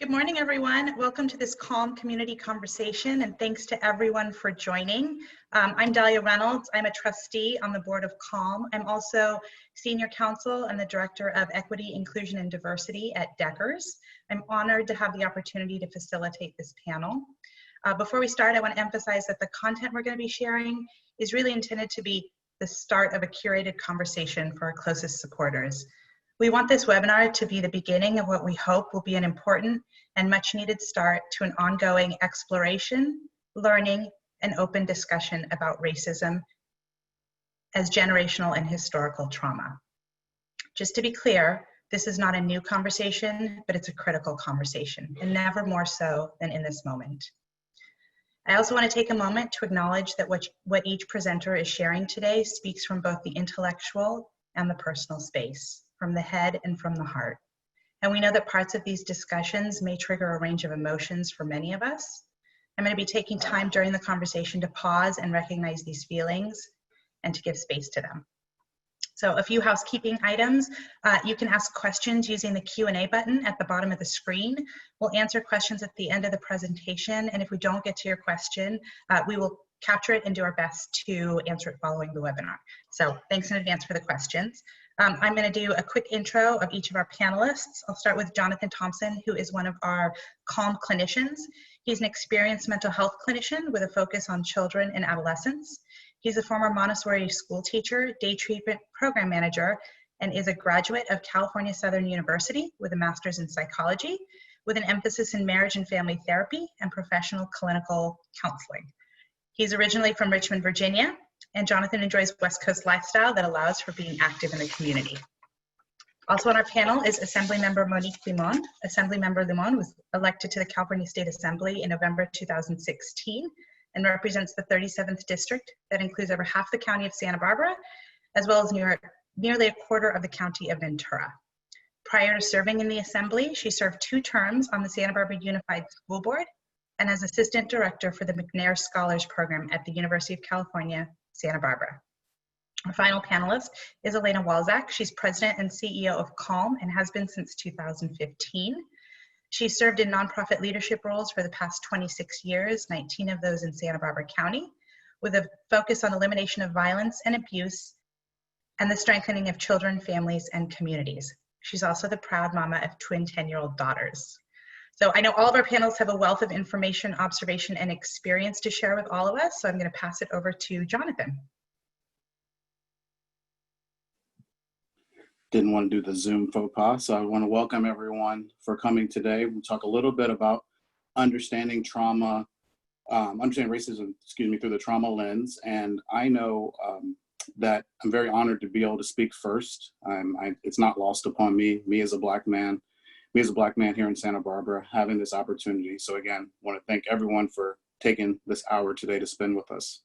Good morning, everyone. Welcome to this CALM community conversation, and thanks to everyone for joining. I'm Daalia Reynolds. I'm a trustee on the board of CALM. I'm also senior counsel and the director of equity, inclusion, and diversity at Deckers. I'm honored to have the opportunity to facilitate this panel. Before we start, I want to emphasize that the content we're going to be sharing is really intended to be the start of a curated conversation for our closest supporters. We want this webinar to be the beginning of what we hope will be an important and much needed start to an ongoing exploration, learning, and open discussion about racism as generational and historical trauma. Just to be clear, this is not a new conversation, but it's a critical conversation, and never more so than in this moment. I also want to take a moment to acknowledge that what each presenter is sharing today speaks from both the intellectual and the personal space, from the head and from the heart. And we know that parts of these discussions may trigger a range of emotions for many of us. I'm going to be taking time during the conversation to pause and recognize these feelings and to give space to them. So a few housekeeping items. You can ask questions using the Q&A button at the bottom of the screen. We'll answer questions at the end of the presentation, and if we don't get to your question, we will capture it and do our best to answer it following the webinar. So thanks in advance for the questions. I'm going to do a quick intro of each of our panelists. I'll start with Jonathan Thompson, who is one of our CALM clinicians. He's an experienced mental health clinician with a focus on children and adolescents. He's a former Montessori school teacher, day treatment program manager, and is a graduate of California Southern University with a master's in psychology, with an emphasis in marriage and family therapy and professional clinical counseling. He's originally from Richmond, Virginia, and Jonathan enjoys West Coast lifestyle that allows for being active in the community. Also on our panel is Assemblymember Monique Limon. Assemblymember Limon was elected to the California State Assembly in November 2016 and represents the 37th district that includes over half the county of Santa Barbara, as well as nearly a quarter of the county of Ventura. Prior to serving in the Assembly, she served 2 terms on the Santa Barbara Unified School Board and as assistant director for the McNair Scholars Program at the University of California, Santa Barbara. Our final panelist is Alana Walczak. She's president and CEO of CALM and has been since 2015. She's served in nonprofit leadership roles for the past 26 years, 19 of those in Santa Barbara County, with a focus on elimination of violence and abuse and the strengthening of children, families, and communities. She's also the proud mama of twin 10-year-old daughters. So I know all of our panels have a wealth of information, observation, and experience to share with all of us, so I'm going to pass it over to Jonathan. Didn't want to do the Zoom faux pas, so I want to welcome everyone for coming today. We'll talk a little bit about understanding trauma, understanding racism, through the trauma lens. And I know that I'm very honored to be able to speak first. It's not lost upon me as a Black man here in Santa Barbara, having this opportunity. So again, I want to thank everyone for taking this hour today to spend with us.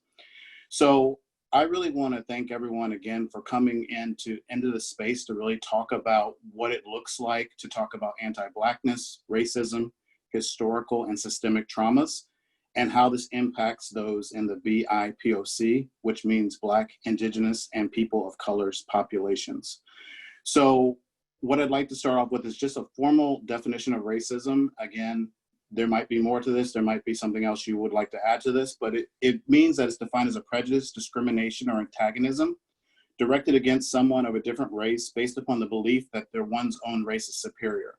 So I really want to thank everyone again for coming into the space to really talk about what it looks like to talk about anti-Blackness, racism, historical and systemic traumas, and how this impacts those in the BIPOC, which means Black, Indigenous, and people of color's populations. So what I'd like to start off with is just a formal definition of racism. Again, there might be more to this. There might be something else you would like to add to this, but it means that it's defined as a prejudice, discrimination, or antagonism directed against someone of a different race based upon the belief that one's own race is superior.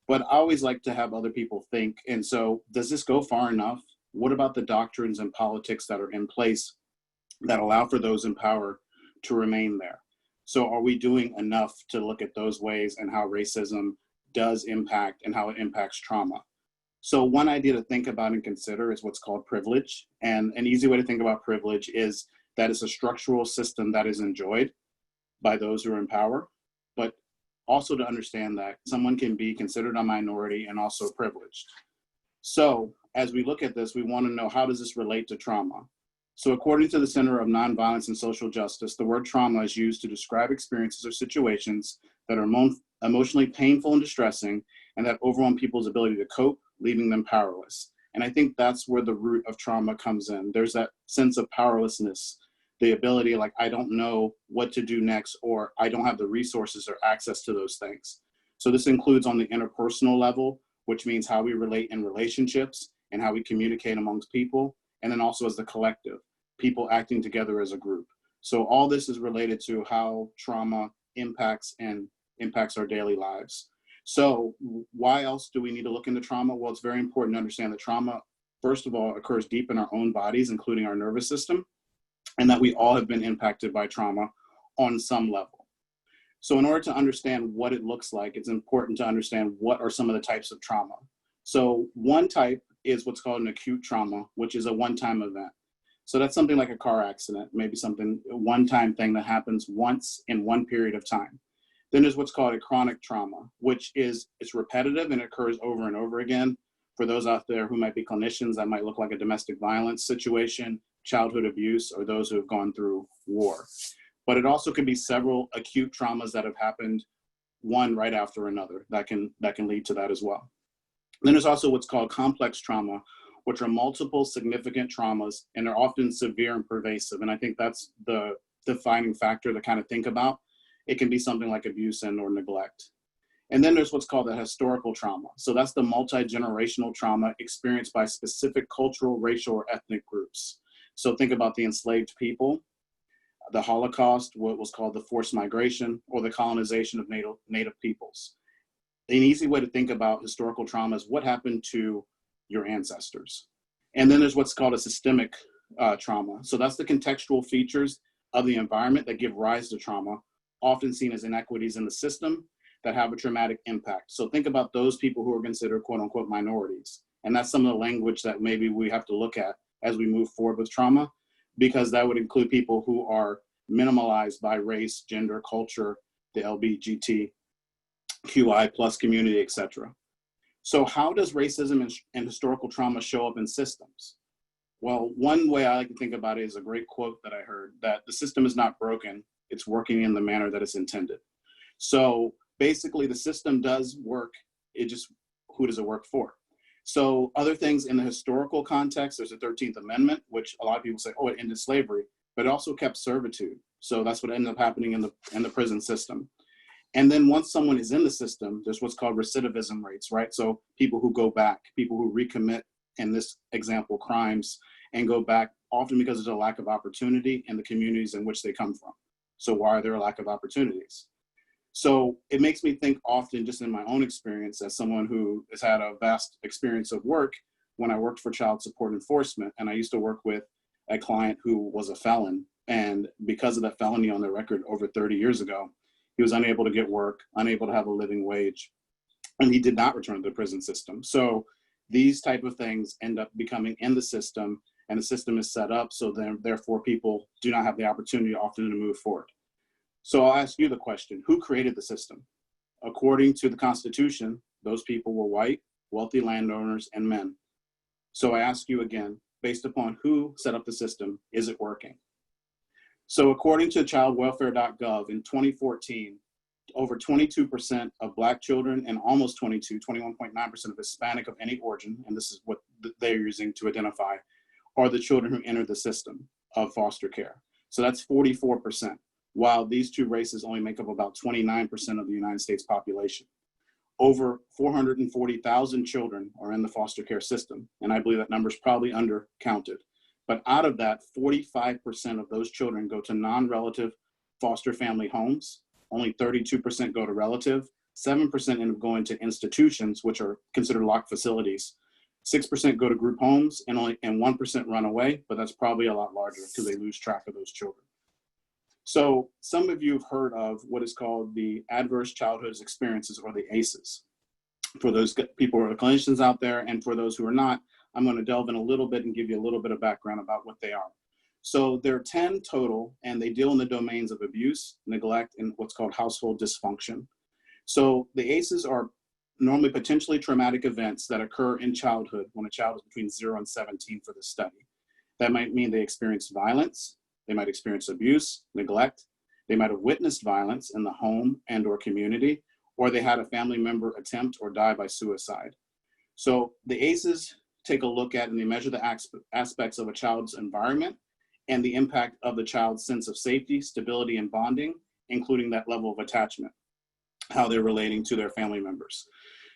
But I always like to have other people think, and so does this go far enough? What about the doctrines and politics that are in place that allow for those in power to remain there? So are we doing enough to look at those ways and how racism does impact and how it impacts trauma? So one idea to think about and consider is what's called privilege. And an easy way to think about privilege is that it's a structural system that is enjoyed by those who are in power, but also to understand that someone can be considered a minority and also privileged. So as we look at this, we want to know, how does this relate to trauma? So according to the Center of Nonviolence and Social Justice, the word trauma is used to describe experiences or situations that are emotionally painful and distressing and that overwhelm people's ability to cope, leaving them powerless. And I think that's where the root of trauma comes in. There's that sense of powerlessness, the ability, like, I don't know what to do next, or I don't have the resources or access to those things. So this includes on the interpersonal level, which means how we relate in relationships and how we communicate amongst people, and then also as the collective, people acting together as a group. So all this is related to how trauma impacts our daily lives. So why else do we need to look into trauma? Well, it's very important to understand that trauma, first of all, occurs deep in our own bodies, including our nervous system, and that we all have been impacted by trauma on some level. So in order to understand what it looks like, it's important to understand what are some of the types of trauma. So one type is what's called an acute trauma, which is a one-time event. So that's something like a car accident, maybe something, a one-time thing that happens once in one period of time. Then there's what's called a chronic trauma, which is, it's repetitive and occurs over and over again. For those out there who might be clinicians, that might look like a domestic violence situation, childhood abuse, or those who have gone through war. But it also can be several acute traumas that have happened one right after another that can lead to that as well. Then there's also what's called complex trauma, which are multiple significant traumas, and they're often severe and pervasive. And I think that's the defining factor to kind of think about. It can be something like abuse and or neglect. And then there's what's called a historical trauma. So that's the multi-generational trauma experienced by specific cultural, racial, or ethnic groups. So think about the enslaved people, the Holocaust, what was called the forced migration, or the colonization of native peoples. An easy way to think about historical trauma is what happened to your ancestors. And then there's what's called a systemic trauma. So that's the contextual features of the environment that give rise to trauma, often seen as inequities in the system that have a traumatic impact. So think about those people who are considered quote unquote minorities. And that's some of the language that maybe we have to look at as we move forward with trauma, because that would include people who are minimalized by race, gender, culture, the LGBTQI plus community, etc. So how does racism and historical trauma show up in systems? Well, one way I like to think about it is a great quote that I heard, that the system is not broken, it's working in the manner that it's intended. So basically the system does work, it just, who does it work for? So other things in the historical context, there's the 13th Amendment, which a lot of people say, oh, it ended slavery, but it also kept servitude. So that's what ended up happening in the prison system. And then once someone is in the system, there's what's called recidivism rates, right? So people who go back, people who recommit, in this example, crimes, and go back, often because there's a lack of opportunity in the communities in which they come from. So why are there a lack of opportunities? So it makes me think often, just in my own experience, as someone who has had a vast experience of work, when I worked for child support enforcement, and I used to work with a client who was a felon, and because of that felony on their record over 30 years ago, he was unable to get work, unable to have a living wage, and he did not return to the prison system. So these type of things end up becoming in the system, and the system is set up so then therefore people do not have the opportunity often to move forward. So I'll ask you the question, who created the system? According to the Constitution, those people were white, wealthy landowners, and men. So I ask you again, based upon who set up the system, is it working? So according to childwelfare.gov in 2014, over 22% of Black children and almost 21.9% of Hispanic of any origin, and this is what they're using to identify, are the children who enter the system of foster care. So that's 44%, while these two races only make up about 29% of the United States population. Over 440,000 children are in the foster care system, and I believe that number is probably undercounted. But out of that, 45% of those children go to non-relative foster family homes. Only 32% go to relative. 7% end up going to institutions, which are considered locked facilities. 6% go to group homes, and 1% run away, but that's probably a lot larger because they lose track of those children. So some of you have heard of what is called the Adverse Childhood Experiences, or the ACEs. For those people who are clinicians out there, and for those who are not, I'm going to delve in a little bit and give you a little bit of background about what they are. So there are 10 total, and they deal in the domains of abuse, neglect, and what's called household dysfunction. So the ACEs are normally potentially traumatic events that occur in childhood when a child is between 0 and 17 for this study. That might mean they experience violence, they might experience abuse, neglect, they might have witnessed violence in the home and or community, or they had a family member attempt or die by suicide. So the ACEs take a look at and they measure the aspects of a child's environment and the impact of the child's sense of safety, stability, and bonding, including that level of attachment, how they're relating to their family members.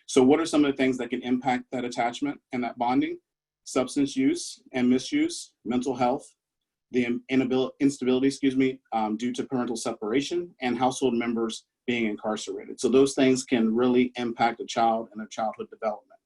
So what are some of the things that can impact that attachment and that bonding? Substance use and misuse, mental health, the instability, due to parental separation, and household members being incarcerated. So those things can really impact a child and their childhood development.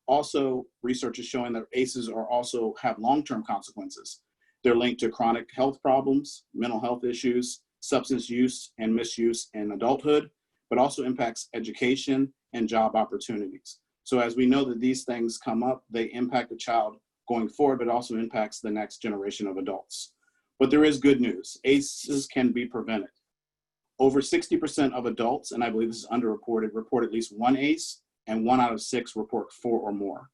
Also, research is showing that ACEs also have long-term consequences. They're linked to chronic health problems, mental health issues, substance use and misuse in adulthood, but also impacts education and job opportunities. So as we know that these things come up, they impact the child going forward, but also impacts the next generation of adults. But there is good news. ACEs can be prevented. Over 60% of adults, and I believe this is underreported, report at least one ACE, and 1 out of 6 report 4 or more.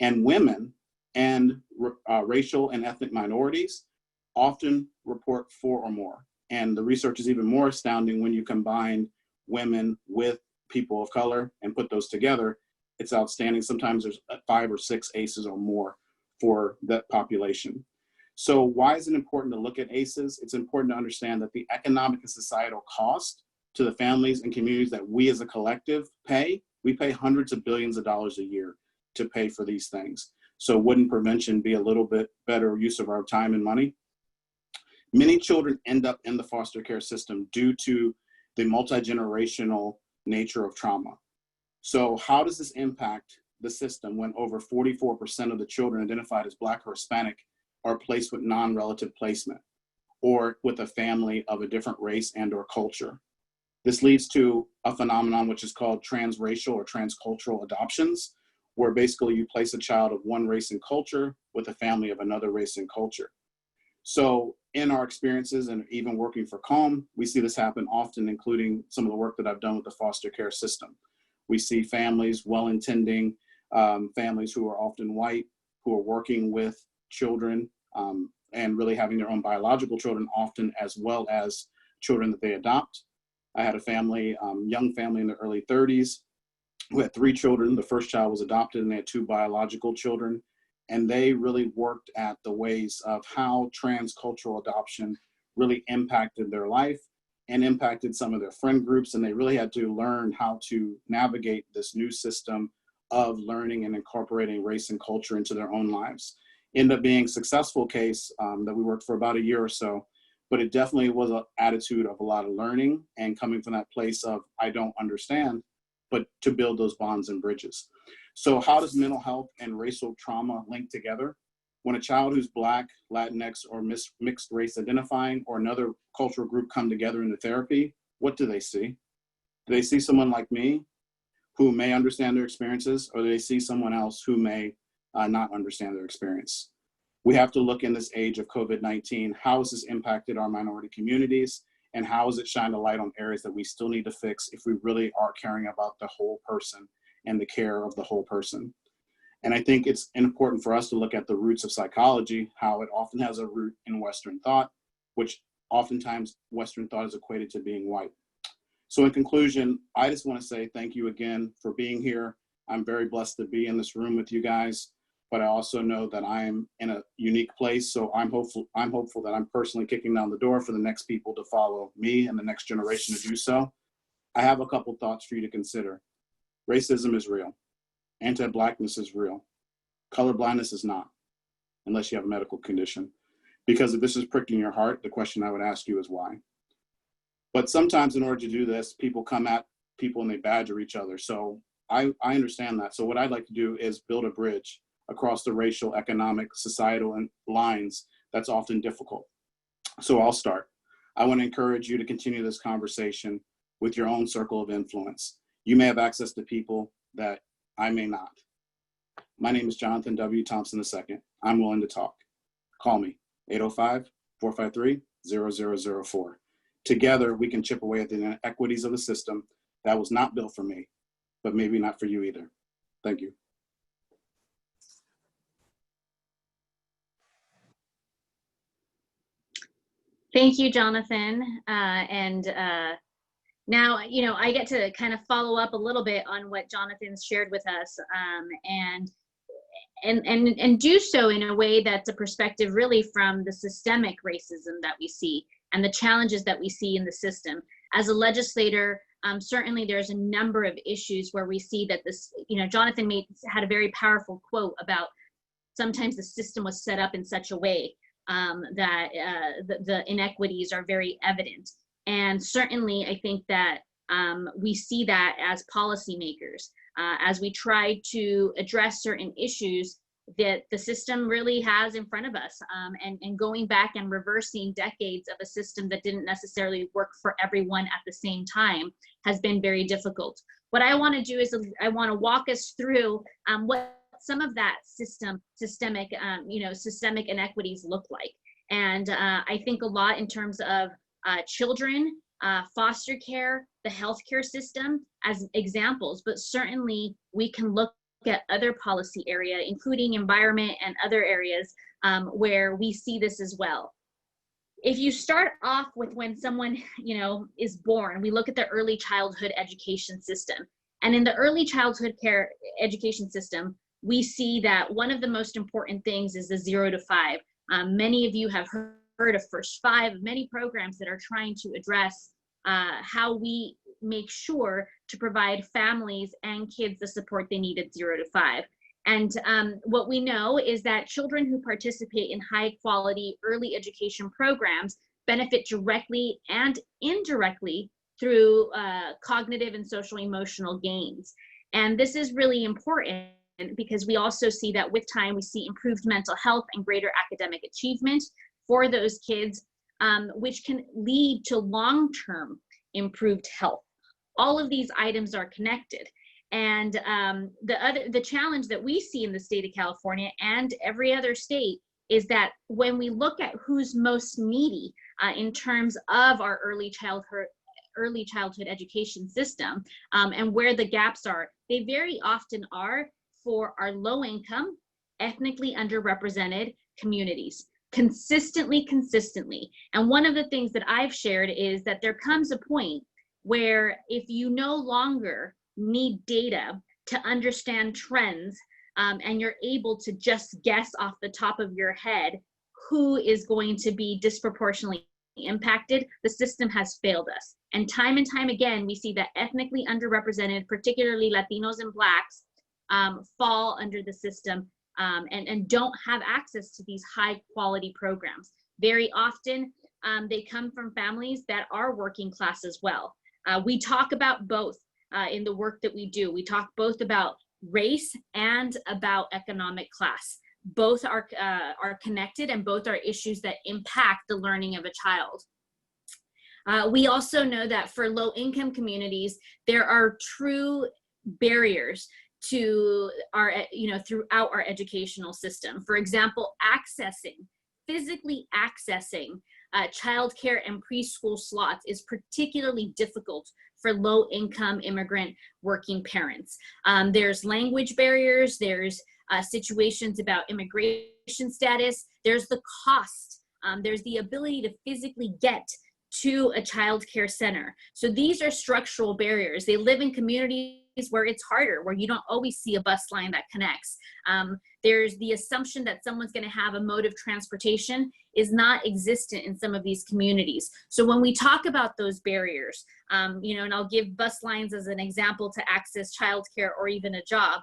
And women and racial and ethnic minorities often report 4 or more. And the research is even more astounding when you combine women with people of color and put those together. It's outstanding. Sometimes there's 5 or 6 ACEs or more for that population. So why is it important to look at ACEs? It's important to understand that the economic and societal cost to the families and communities that we as a collective pay, we pay hundreds of billions of dollars a year to pay for these things. So wouldn't prevention be a little bit better use of our time and money? Many children end up in the foster care system due to the multi-generational nature of trauma. So how does this impact the system when over 44% of the children identified as Black or Hispanic are placed with non-relative placement or with a family of a different race and or culture? This leads to a phenomenon which is called transracial or transcultural adoptions, where basically you place a child of one race and culture with a family of another race and culture. So in our experiences and even working for CALM, we see this happen often, including some of the work that I've done with the foster care system. We see families, well-intending families who are often white, who are working with children and really having their own biological children often, as well as children that they adopt. I had a family, young family in their early 30s, who had 3 children. The first child was adopted and they had 2 biological children. And they really worked at the ways of how transcultural adoption really impacted their life and impacted some of their friend groups. And they really had to learn how to navigate this new system of learning and incorporating race and culture into their own lives. Ended up being a successful case that we worked for about a year or so, but it definitely was an attitude of a lot of learning and coming from that place of, I don't understand, but to build those bonds and bridges. So how does mental health and racial trauma link together? When a child who's Black, Latinx, or mixed race identifying or another cultural group come together in the therapy, what do they see? Do they see someone like me who may understand their experiences, or do they see someone else who may not understand their experience? We have to look in this age of COVID-19, how has this impacted our minority communities, and how has it shined a light on areas that we still need to fix if we really are caring about the whole person and the care of the whole person. And I think it's important for us to look at the roots of psychology, how it often has a root in Western thought, which oftentimes Western thought is equated to being white. So in conclusion, I just want to say thank you again for being here. I'm very blessed to be in this room with you guys, but I also know that I am in a unique place. So I'm hopeful that I'm personally kicking down the door for the next people to follow me and the next generation to do so. I have a couple thoughts for you to consider. Racism is real. Anti-Blackness is real. Colorblindness is not, unless you have a medical condition. Because if this is pricking your heart, the question I would ask you is why. But sometimes in order to do this, people come at people and they badger each other. So I understand that. So what I'd like to do is build a bridge across the racial, economic, societal lines that's often difficult. So I'll start. I want to encourage you to continue this conversation with your own circle of influence. You may have access to people that I may not. My name is Jonathan W. Thompson II. I'm willing to talk. Call me, 805-453-0004. Together, we can chip away at the inequities of the system that was not built for me, but maybe not for you either. Thank you. Thank you, Jonathan. Now, I get to kind of follow up a little bit on what Jonathan's shared with us, and do so in a way that's a perspective really from the systemic racism that we see and the challenges that we see in the system. As a legislator, certainly there's a number of issues where we see that this, Jonathan had a very powerful quote about sometimes the system was set up in such a way that the inequities are very evident. And certainly I think that we see that as policymakers, as we try to address certain issues that the system really has in front of us, and going back and reversing decades of a system that didn't necessarily work for everyone at the same time has been very difficult. What I want to do is I want to walk us through what some of that systemic inequities look like. And I think a lot in terms of children, foster care, the healthcare system as examples, but certainly we can look at other policy area, including environment and other areas where we see this as well. If you start off with when someone, is born, we look at the early childhood education system. And in the early childhood care education system, we see that one of the most important things is the 0 to 5. Many of you have heard of First 5, many programs that are trying to address how we make sure to provide families and kids the support they need at 0 to 5. And what we know is that children who participate in high quality early education programs benefit directly and indirectly through cognitive and social emotional gains. And this is really important because we also see that with time, we see improved mental health and greater academic achievement for those kids, which can lead to long-term improved health. All of these items are connected. And the challenge that we see in the state of California and every other state is that when we look at who's most needy in terms of our early childhood education system and where the gaps are, they very often are for our low income, ethnically underrepresented communities. Consistently. And one of the things that I've shared is that there comes a point where if you no longer need data to understand trends and you're able to just guess off the top of your head who is going to be disproportionately impacted, the system has failed us. And time again, we see that ethnically underrepresented, particularly Latinos and Blacks, fall under the system and don't have access to these high quality programs. Very often, they come from families that are working class as well. We talk about both in the work that we do. We talk both about race and about economic class. Both are connected and both are issues that impact the learning of a child. We also know that for low income communities, there are true barriers to our, throughout our educational system. For example, physically accessing childcare and preschool slots is particularly difficult for low-income immigrant working parents. There's language barriers, there's situations about immigration status, there's the cost, there's the ability to physically get to a child care center. So these are structural barriers. They live in communities where it's harder, where you don't always see a bus line that connects. There's the assumption that someone's going to have a mode of transportation is not existent in some of these communities. So when we talk about those barriers, and I'll give bus lines as an example to access childcare or even a job,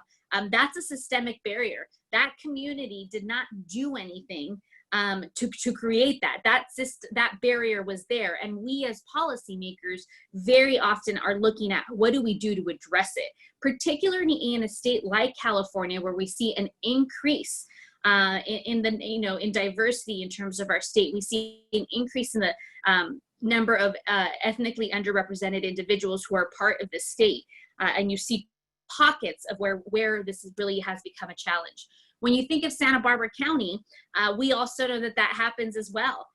that's a systemic barrier. That community did not do anything to create that. That barrier was there. And we as policymakers very often are looking at what do we do to address it, particularly in a state like California, where we see an increase in diversity in terms of our state. We see an increase in the number of ethnically underrepresented individuals who are part of the state. And you see pockets of where this really has become a challenge. When you think of Santa Barbara County, we also know that happens as well.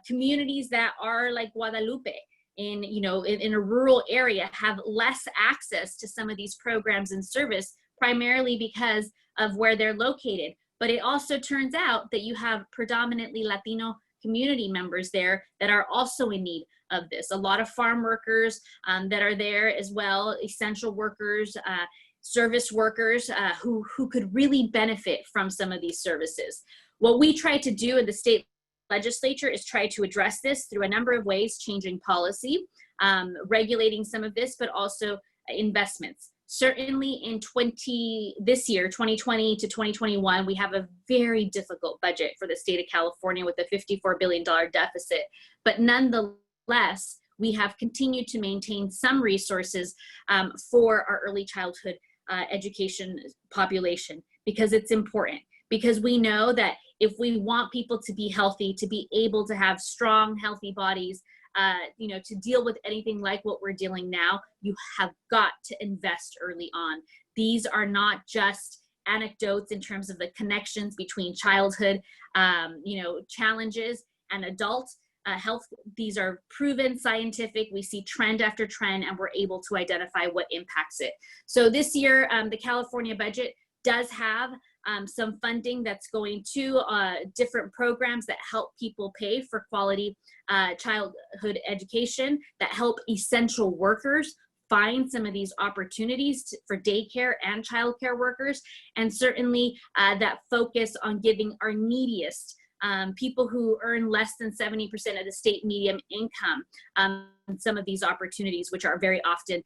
Communities that are like Guadalupe in a rural area have less access to some of these programs and service, primarily because of where they're located. But it also turns out that you have predominantly Latino community members there that are also in need of this. A lot of farm workers that are there as well, essential workers, service workers who could really benefit from some of these services. What we try to do in the state legislature is try to address this through a number of ways, changing policy, regulating some of this, but also investments. Certainly in this year, 2020 to 2021, we have a very difficult budget for the state of California with a $54 billion deficit. But nonetheless, we have continued to maintain some resources for our early childhood education population, because it's important. Because we know that if we want people to be healthy, to be able to have strong, healthy bodies, to deal with anything like what we're dealing now, you have got to invest early on. These are not just anecdotes in terms of the connections between childhood, challenges and adult health. These are proven scientific. We see trend after trend, and we're able to identify what impacts it. So this year, the California budget does have some funding that's going to different programs that help people pay for quality childhood education, that help essential workers find some of these opportunities for daycare and childcare workers, and certainly that focus on giving our neediest people who earn less than 70% of the state median income some of these opportunities, which are very often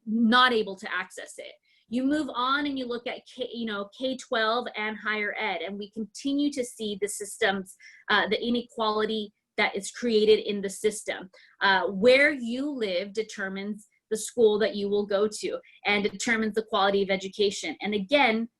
not able to access it. You move on and you look at K-12 and higher ed, and we continue to see the systems, the inequality that is created in the system. Where you live determines the school that you will go to and determines the quality of education. And again,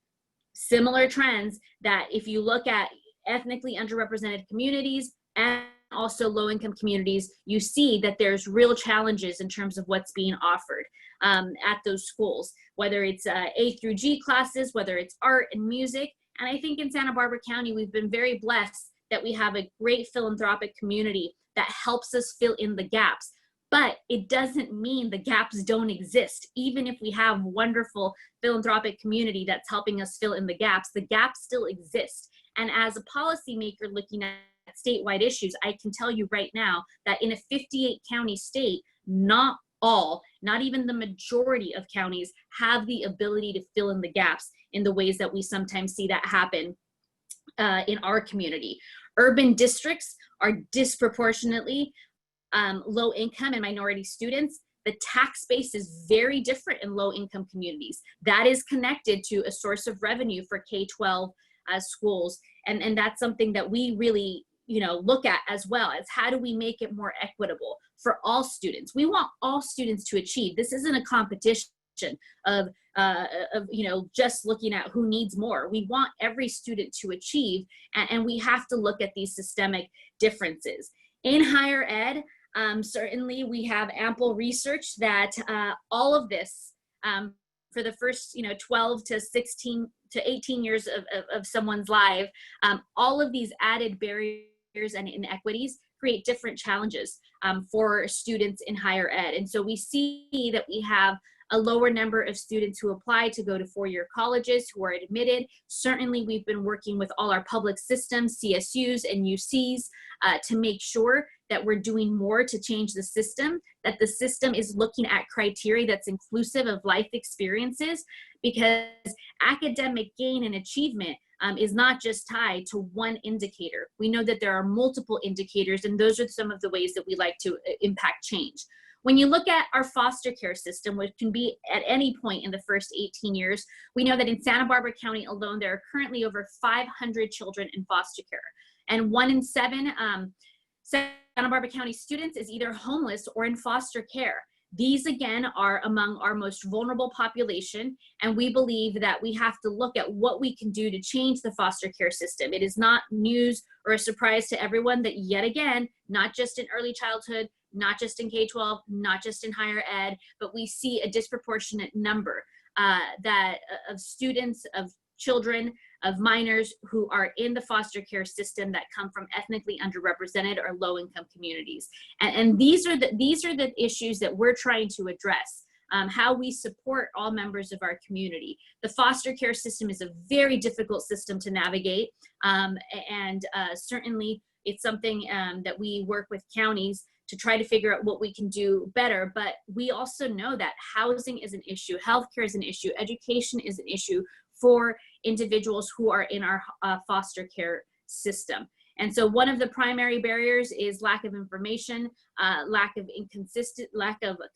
similar trends that if you look at ethnically underrepresented communities and also low-income communities, you see that there's real challenges in terms of what's being offered at those schools, whether it's A through G classes, whether it's art and music. And I think in Santa Barbara County, we've been very blessed that we have a great philanthropic community that helps us fill in the gaps. But it doesn't mean the gaps don't exist. Even if we have wonderful philanthropic community that's helping us fill in the gaps still exist. And as a policymaker looking at statewide issues, I can tell you right now that in a 58 county state, not even the majority of counties have the ability to fill in the gaps in the ways that we sometimes see that happen in our community. Urban districts are disproportionately low income and minority students. The tax base is very different in low income communities. That is connected to a source of revenue for K-12 schools. And that's something that we really look at as well, as how do we make it more equitable for all students. We want all students to achieve. This isn't a competition of just looking at who needs more. We want every student to achieve, and we have to look at these systemic differences. In higher ed, certainly we have ample research that all of this for the first 12 to 16 to 18 years of someone's life, all of these added barriers and inequities create different challenges for students in higher ed. And so we see that we have a lower number of students who apply to go to four-year colleges who are admitted. Certainly, we've been working with all our public systems, CSUs and UCs, to make sure that we're doing more to change the system, that the system is looking at criteria that's inclusive of life experiences, because academic gain and achievement is not just tied to one indicator. We know that there are multiple indicators, and those are some of the ways that we like to impact change. When you look at our foster care system, which can be at any point in the first 18 years, we know that in Santa Barbara County alone, there are currently over 500 children in foster care. And 1 in 7 Santa Barbara County students is either homeless or in foster care. These, again, are among our most vulnerable population, and we believe that we have to look at what we can do to change the foster care system. It is not news or a surprise to everyone that, yet again, not just in early childhood, not just in K-12, not just in higher ed, but we see a disproportionate number of students, of children, of minors who are in the foster care system that come from ethnically underrepresented or low-income communities. And these are the issues that we're trying to address, how we support all members of our community. The foster care system is a very difficult system to navigate, and certainly it's something that we work with counties to try to figure out what we can do better. But we also know that housing is an issue, healthcare is an issue, education is an issue for individuals who are in our foster care system. And so one of the primary barriers is lack of information, lack of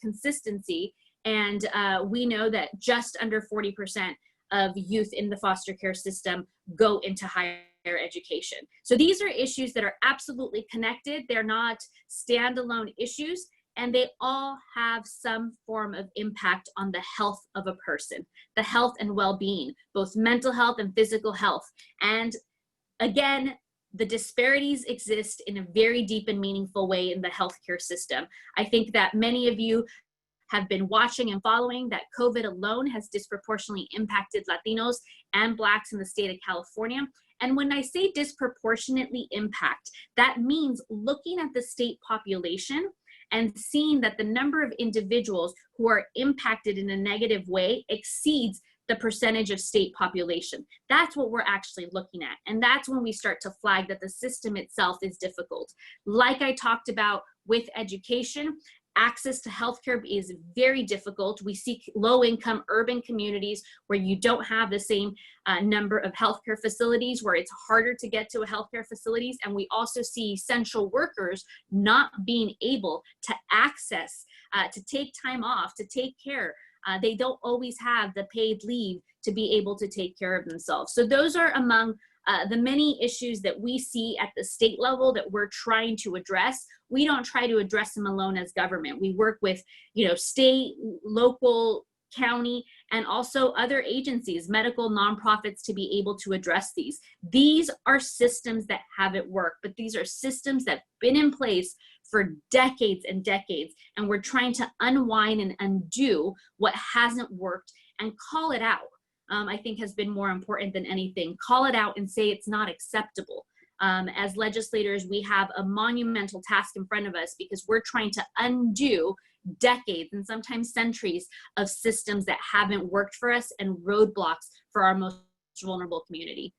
consistency. And we know that just under 40% of youth in the foster care system go into higher education. So these are issues that are absolutely connected. They're not standalone issues, and they all have some form of impact on the health of a person, the health and well-being, both mental health and physical health. And again, the disparities exist in a very deep and meaningful way in the healthcare system. I think that many of you have been watching and following that COVID alone has disproportionately impacted Latinos and Blacks in the state of California. And when I say disproportionately impact, that means looking at the state population and seeing that the number of individuals who are impacted in a negative way exceeds the percentage of state population. That's what we're actually looking at. And that's when we start to flag that the system itself is difficult. Like I talked about with education, access to healthcare is very difficult. We see low-income urban communities where you don't have the same number of healthcare facilities, where it's harder to get to a healthcare facilities. And we also see essential workers not being able to access, to take time off, to take care. They don't always have the paid leave to be able to take care of themselves. So those are among the many issues that we see at the state level that we're trying to address. We don't try to address them alone as government. We work with, state, local, county, and also other agencies, medical nonprofits, to be able to address these. These are systems that haven't worked, but these are systems that have been in place for decades and decades, and we're trying to unwind and undo what hasn't worked and call it out. I think has been more important than anything. Call it out and say it's not acceptable. As legislators, we have a monumental task in front of us because we're trying to undo decades and sometimes centuries of systems that haven't worked for us and roadblocks for our most vulnerable community.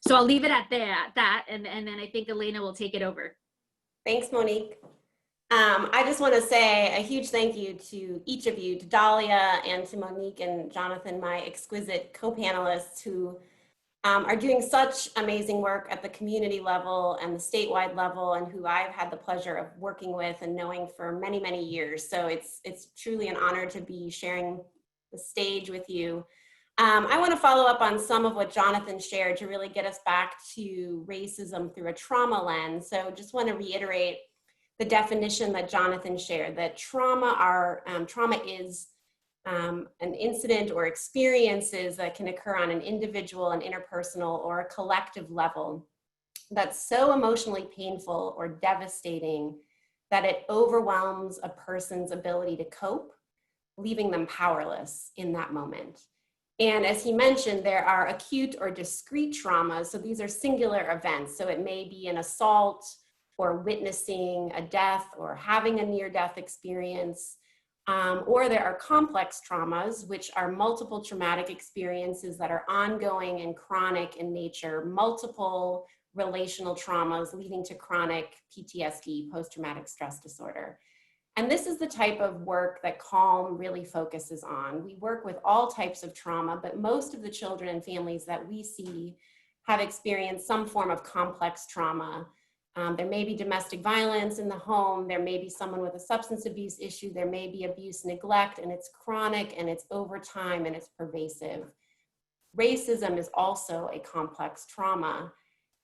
So I'll leave it at that, and then I think Elena will take it over. Thanks, Monique. I just want to say a huge thank you to each of you, to Daalia and to Monique and Jonathan, my exquisite co-panelists who are doing such amazing work at the community level and the statewide level, and who I've had the pleasure of working with and knowing for many, many years. So it's truly an honor to be sharing the stage with you. I want to follow up on some of what Jonathan shared to really get us back to racism through a trauma lens. So just want to reiterate the definition that Jonathan shared, that trauma is an incident or experiences that can occur on an individual and interpersonal or a collective level that's so emotionally painful or devastating that it overwhelms a person's ability to cope, leaving them powerless in that moment. And as he mentioned, there are acute or discrete traumas. So these are singular events. So it may be an assault, or witnessing a death, or having a near-death experience, or there are complex traumas, which are multiple traumatic experiences that are ongoing and chronic in nature, multiple relational traumas leading to chronic PTSD, post-traumatic stress disorder. And this is the type of work that CALM really focuses on. We work with all types of trauma, but most of the children and families that we see have experienced some form of complex trauma. There may be domestic violence in the home, there may be someone with a substance abuse issue, there may be abuse, neglect, and it's chronic and it's over time and it's pervasive. Racism is also a complex trauma,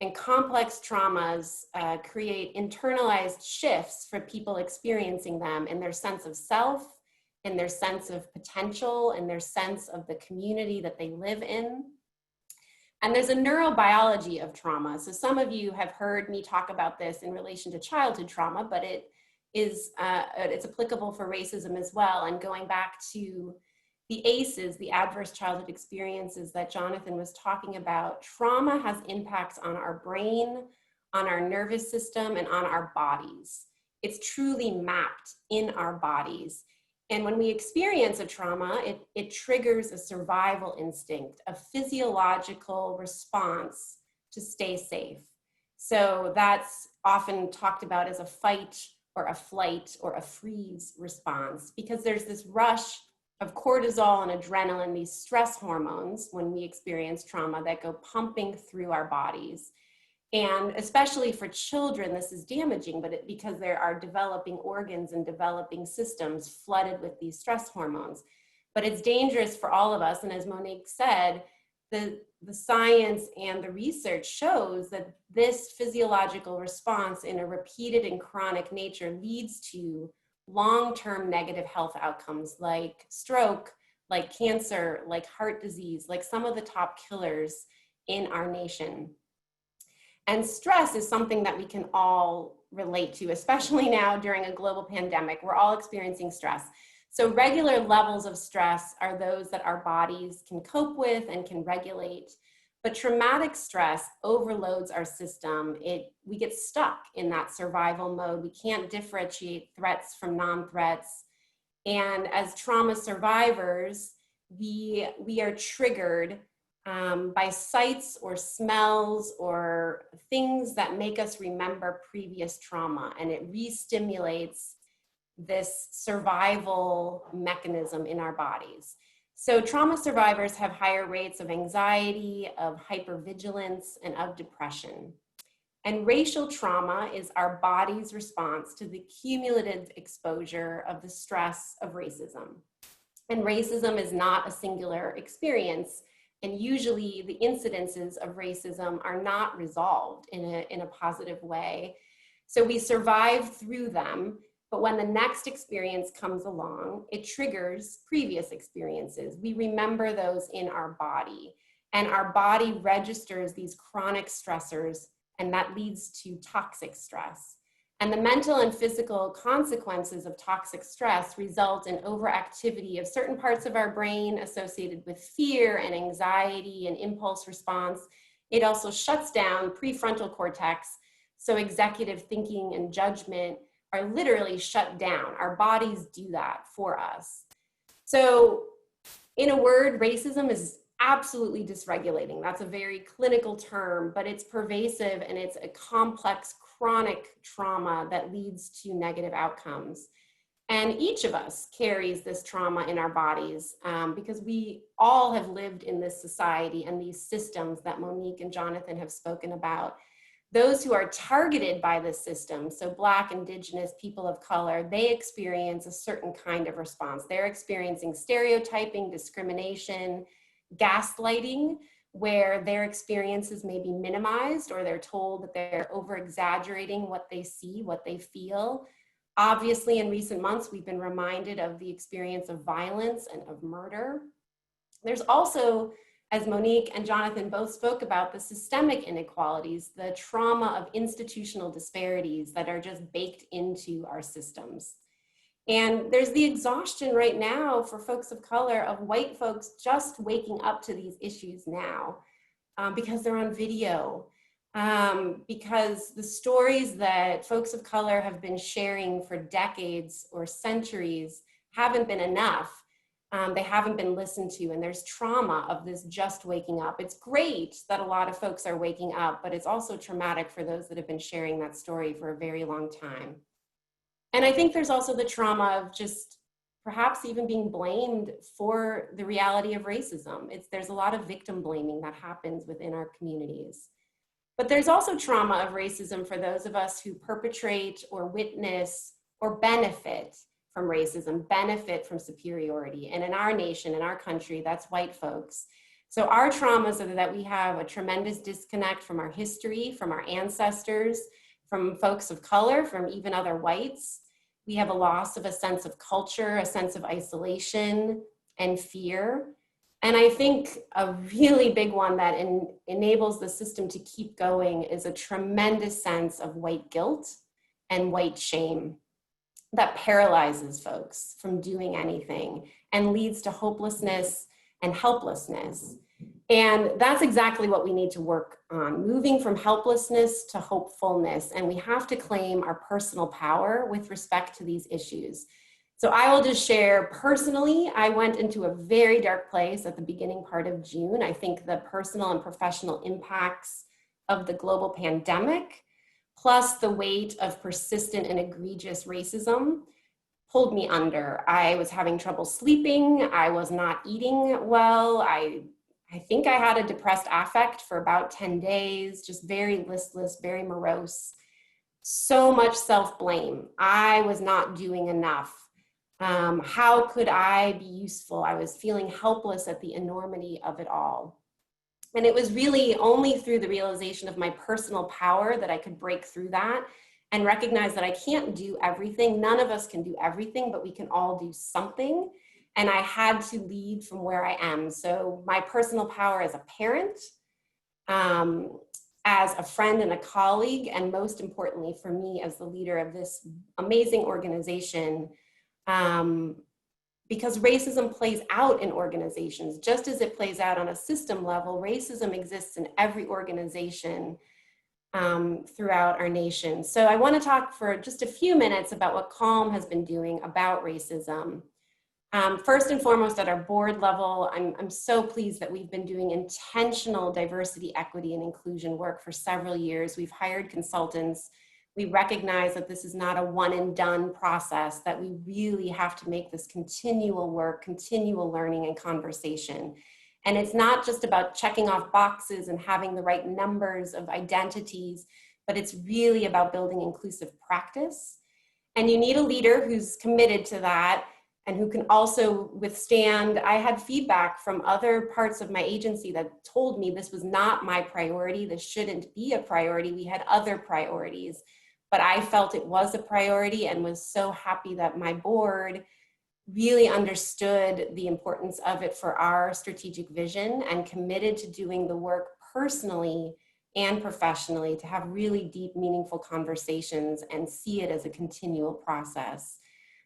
and complex traumas create internalized shifts for people experiencing them in their sense of self, in their sense of potential, in their sense of the community that they live in. And there's a neurobiology of trauma. So some of you have heard me talk about this in relation to childhood trauma, but it's applicable for racism as well. And going back to the ACEs, the adverse childhood experiences that Jonathan was talking about, trauma has impacts on our brain, on our nervous system, and on our bodies. It's truly mapped in our bodies. And when we experience a trauma, it triggers a survival instinct, a physiological response to stay safe. So that's often talked about as a fight or a flight or a freeze response, because there's this rush of cortisol and adrenaline, these stress hormones, when we experience trauma, that go pumping through our bodies. And especially for children, this is damaging, because there are developing organs and developing systems flooded with these stress hormones. But it's dangerous for all of us. And as Monique said, the science and the research shows that this physiological response in a repeated and chronic nature leads to long-term negative health outcomes like stroke, like cancer, like heart disease, like some of the top killers in our nation. And stress is something that we can all relate to, especially now during a global pandemic. We're all experiencing stress. So regular levels of stress are those that our bodies can cope with and can regulate. But traumatic stress overloads our system. We get stuck in that survival mode. We can't differentiate threats from non-threats. And as trauma survivors, we are triggered by sights or smells or things that make us remember previous trauma, and it re-stimulates this survival mechanism in our bodies. So trauma survivors have higher rates of anxiety, of hypervigilance, and of depression. And racial trauma is our body's response to the cumulative exposure of the stress of racism. And racism is not a singular experience. And usually the incidences of racism are not resolved in a positive way. So we survive through them, but when the next experience comes along, it triggers previous experiences. We remember those in our body, and our body registers these chronic stressors, and that leads to toxic stress. And the mental and physical consequences of toxic stress result in overactivity of certain parts of our brain associated with fear and anxiety and impulse response. It also shuts down prefrontal cortex, so executive thinking and judgment are literally shut down. Our bodies do that for us. So in a word, racism is absolutely dysregulating. That's a very clinical term, but it's pervasive, and it's a complex chronic trauma that leads to negative outcomes. And each of us carries this trauma in our bodies because we all have lived in this society and these systems that Monique and Jonathan have spoken about. Those who are targeted by this system, so Black, Indigenous, people of color, they experience a certain kind of response. They're experiencing stereotyping, discrimination, gaslighting, where their experiences may be minimized, or they're told that they're over-exaggerating what they see, what they feel. Obviously, in recent months, we've been reminded of the experience of violence and of murder. There's also, as Monique and Jonathan both spoke about, the systemic inequalities, the trauma of institutional disparities that are just baked into our systems. And there's the exhaustion right now for folks of color of white folks just waking up to these issues now because they're on video, because the stories that folks of color have been sharing for decades or centuries haven't been enough. They haven't been listened to, and there's trauma of this just waking up. It's great that a lot of folks are waking up, but it's also traumatic for those that have been sharing that story for a very long time. And I think there's also the trauma of just perhaps even being blamed for the reality of racism. There's a lot of victim blaming that happens within our communities. But there's also trauma of racism for those of us who perpetrate or witness or benefit from racism, benefit from superiority. And in our nation, in our country, that's white folks. So our traumas are that we have a tremendous disconnect from our history, from our ancestors, from folks of color, from even other whites. We have a loss of a sense of culture, a sense of isolation and fear. And I think a really big one that enables the system to keep going is a tremendous sense of white guilt and white shame that paralyzes folks from doing anything and leads to hopelessness and helplessness. And that's exactly what we need to work on, moving from helplessness to hopefulness. And we have to claim our personal power with respect to these issues. So I will just share personally, I went into a very dark place at the beginning part of June. I think the personal and professional impacts of the global pandemic, plus the weight of persistent and egregious racism, pulled me under. I was having trouble sleeping. I was not eating well. I think I had a depressed affect for about 10 days, just very listless, very morose. So much self-blame. I was not doing enough. How could I be useful? I was feeling helpless at the enormity of it all. And it was really only through the realization of my personal power that I could break through that and recognize that I can't do everything. None of us can do everything, but we can all do something. And I had to lead from where I am. So my personal power as a parent, as a friend and a colleague, and most importantly for me as the leader of this amazing organization, because racism plays out in organizations, just as it plays out on a system level. Racism exists in every organization throughout our nation. So I want to talk for just a few minutes about what CALM has been doing about racism. First and foremost, at our board level, I'm so pleased that we've been doing intentional diversity, equity, and inclusion work for several years. We've hired consultants. We recognize that this is not a one and done process, that we really have to make this continual work, continual learning and conversation. And it's not just about checking off boxes and having the right numbers of identities, but it's really about building inclusive practice. And you need a leader who's committed to that and who can also withstand. I had feedback from other parts of my agency that told me this was not my priority, this shouldn't be a priority, we had other priorities. But I felt it was a priority and was so happy that my board really understood the importance of it for our strategic vision and committed to doing the work personally and professionally to have really deep, meaningful conversations and see it as a continual process.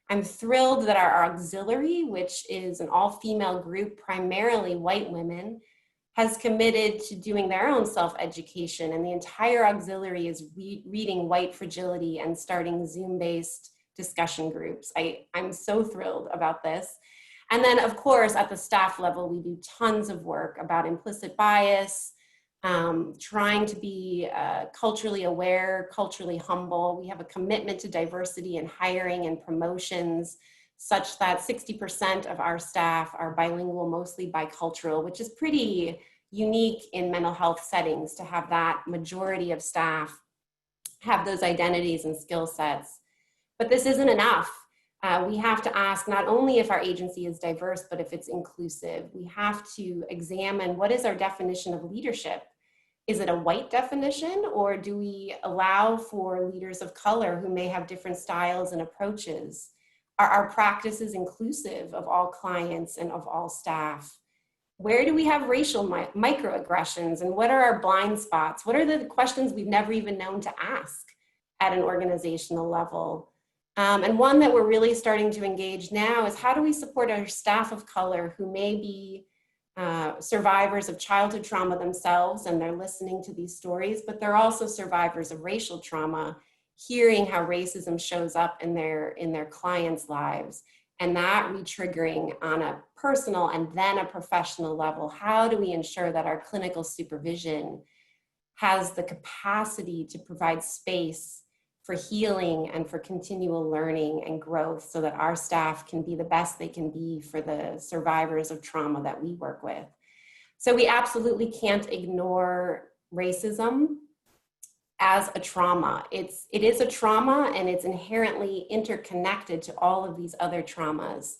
I'm thrilled that our auxiliary, which is an all-female group, primarily white women, has committed to doing their own self-education, and the entire auxiliary is reading White Fragility and starting Zoom-based discussion groups. I'm so thrilled about this. And then, of course, at the staff level, we do tons of work about implicit bias, trying to be culturally aware, culturally humble. We have a commitment to diversity in hiring and promotions, such that 60% of our staff are bilingual, mostly bicultural, which is pretty unique in mental health settings to have that majority of staff have those identities and skill sets. But this isn't enough. We have to ask not only if our agency is diverse, but if it's inclusive. We have to examine what is our definition of leadership. Is it a white definition, or do we allow for leaders of color who may have different styles and approaches? Are our practices inclusive of all clients and of all staff? Where do we have racial microaggressions, and what are our blind spots? What are the questions we've never even known to ask at an organizational level? And one that we're really starting to engage now is how do we support our staff of color who may be survivors of childhood trauma themselves, and they're listening to these stories, but they're also survivors of racial trauma, hearing how racism shows up in their clients' lives, and that re-triggering on a personal and then a professional level. How do we ensure that our clinical supervision has the capacity to provide space for healing and for continual learning and growth so that our staff can be the best they can be for the survivors of trauma that we work with? So we absolutely can't ignore racism as a trauma. It is a trauma, and it's inherently interconnected to all of these other traumas.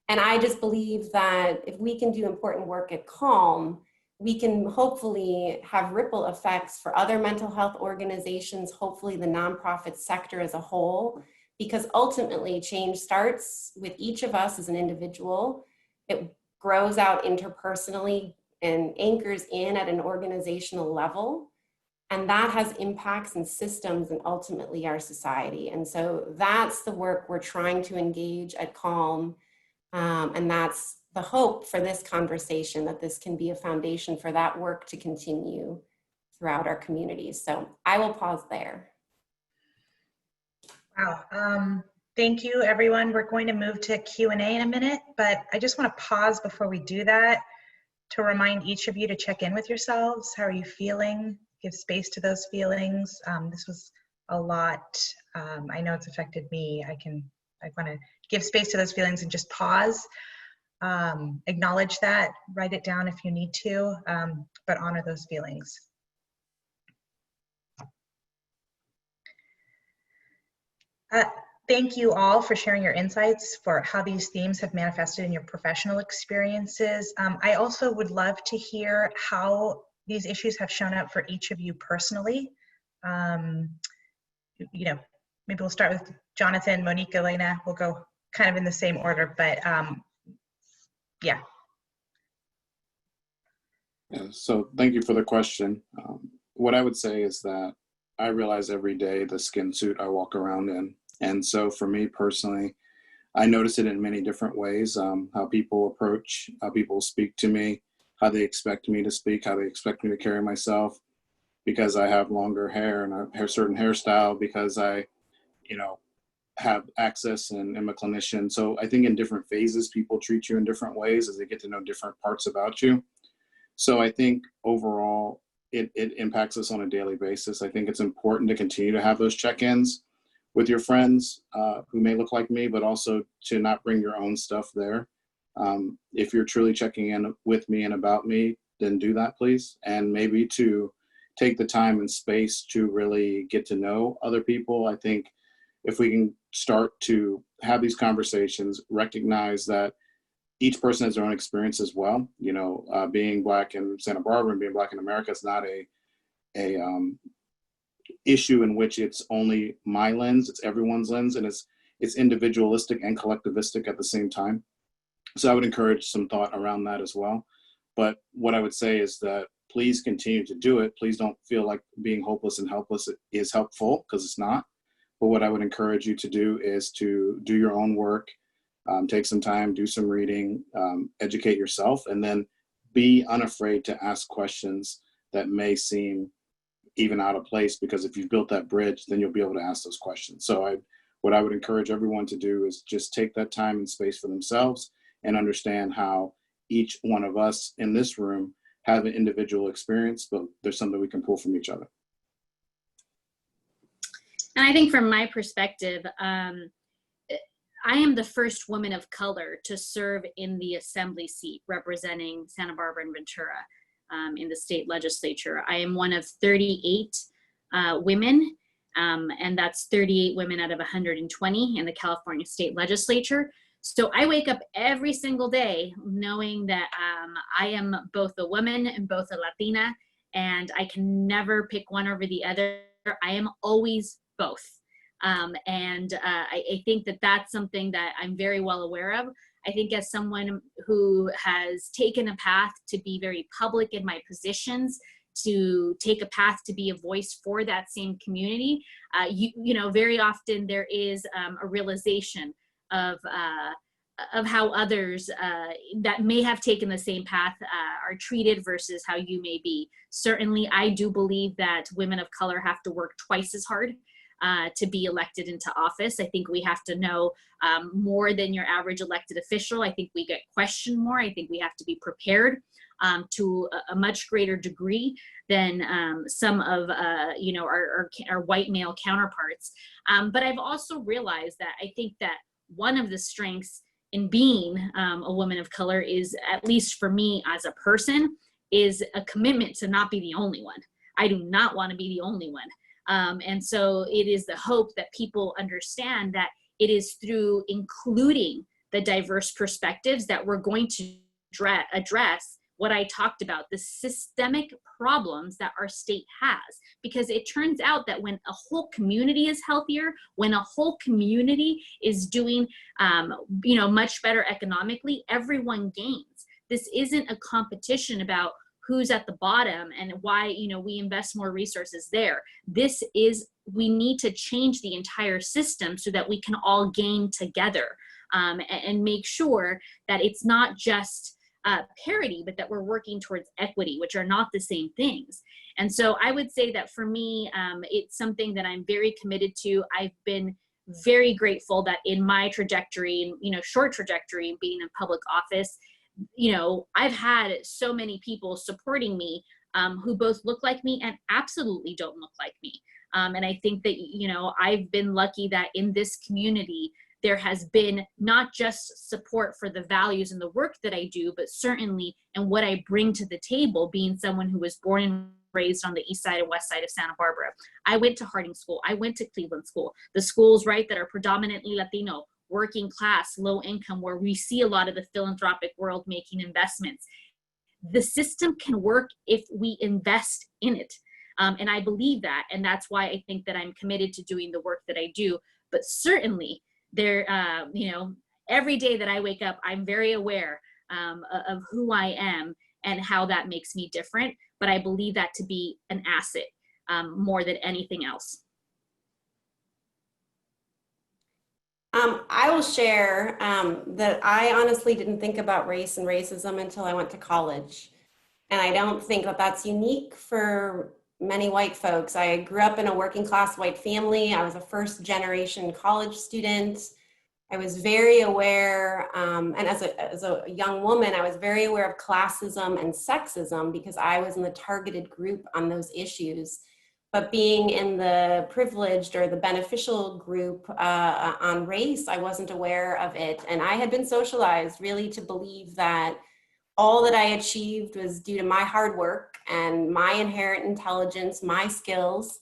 And I just believe that if we can do important work at CALM, we can hopefully have ripple effects for other mental health organizations, hopefully the nonprofit sector as a whole, because ultimately change starts with each of us as an individual. It grows out interpersonally and anchors in at an organizational level. And that has impacts in systems and ultimately our society. And so that's the work we're trying to engage at CALM. And that's the hope for this conversation, that this can be a foundation for that work to continue throughout our communities. So I will pause there. Wow. Thank you, everyone. We're going to move to Q&A in a minute, but I just want to pause before we do that to remind each of you to check in with yourselves. How are you feeling? Give space to those feelings. This was a lot. I know it's affected me. I want to give space to those feelings and just pause, acknowledge that, write it down if you need to, but honor those feelings. Thank you all for sharing your insights for how these themes have manifested in your professional experiences. I also would love to hear how these issues have shown up for each of you personally. You know, maybe we'll start with Jonathan, Monique, Elena. We'll go kind of in the same order, but yeah. Yeah, so thank you for the question. What I would say is that I realize every day the skin suit I walk around in. And so for me personally, I notice it in many different ways, how people approach, how people speak to me, how they expect me to speak, how they expect me to carry myself, because I have longer hair and I have a certain hairstyle, because I, you know, have access and am a clinician. So I think in different phases, people treat you in different ways as they get to know different parts about you. So I think overall, it impacts us on a daily basis. I think it's important to continue to have those check-ins with your friends who may look like me, but also to not bring your own stuff there. If you're truly checking in with me and about me, then do that, please. And maybe to take the time and space to really get to know other people. I think if we can start to have these conversations, recognize that each person has their own experience as well. You know, being Black in Santa Barbara and being Black in America is not a issue in which it's only my lens, it's everyone's lens, and it's individualistic and collectivistic at the same time. So I would encourage some thought around that as well. But what I would say is that please continue to do it. Please don't feel like being hopeless and helpless is helpful, because it's not. But what I would encourage you to do is to do your own work, take some time, do some reading, educate yourself, and then be unafraid to ask questions that may seem even out of place, because if you've built that bridge, then you'll be able to ask those questions. So what I would encourage everyone to do is just take that time and space for themselves and understand how each one of us in this room have an individual experience, but there's something we can pull from each other. And I think from my perspective, I am the first woman of color to serve in the assembly seat representing Santa Barbara and Ventura in the state legislature. I am one of 38 women, and that's 38 women out of 120 in the California state legislature. So I wake up every single day knowing that I am both a woman and both a Latina, and I can never pick one over the other. I am always both. I think that that's something that I'm very well aware of. I think as someone who has taken a path to be very public in my positions, to take a path to be a voice for that same community, you know, very often there is a realization of how others that may have taken the same path are treated versus how you may be. Certainly, I do believe that women of color have to work twice as hard to be elected into office. I think we have to know more than your average elected official. I think we get questioned more. I think we have to be prepared to a much greater degree than some of you know, our white male counterparts. But I've also realized that I think that one of the strengths in being a woman of color is, at least for me as a person, is a commitment to not be the only one. I do not want to be the only one. And so it is the hope that people understand that it is through including the diverse perspectives that we're going to address what I talked about, the systemic problems that our state has. Because it turns out that when a whole community is healthier, when a whole community is doing you know, much better economically, everyone gains. This isn't a competition about who's at the bottom and why, you know, we invest more resources there. This is, we need to change the entire system so that we can all gain together and make sure that it's not just parity, but that we're working towards equity, which are not the same things. And so I would say that for me, it's something that I'm very committed to. I've been very grateful that in my trajectory, you know, short trajectory, being in public office, you know, I've had so many people supporting me who both look like me and absolutely don't look like me. And I think that, you know, I've been lucky that in this community, there has been not just support for the values and the work that I do, but certainly and what I bring to the table, being someone who was born and raised on the east side and west side of Santa Barbara. I went to Harding School. I went to Cleveland School. The schools, right, that are predominantly Latino, working class, low income, where we see a lot of the philanthropic world making investments. The system can work if we invest in it. And I believe that. And that's why I think that I'm committed to doing the work that I do. But certainly there, every day that I wake up, I'm very aware of who I am and how that makes me different. But I believe that to be an asset more than anything else. I will share that I honestly didn't think about race and racism until I went to college. And I don't think that that's unique for many white folks. I grew up in a working class white family. I was a first generation college student. I was very aware, and as a young woman, I was very aware of classism and sexism because I was in the targeted group on those issues. But being in the privileged or the beneficial group on race, I wasn't aware of it. And I had been socialized really to believe that all that I achieved was due to my hard work and my inherent intelligence, my skills,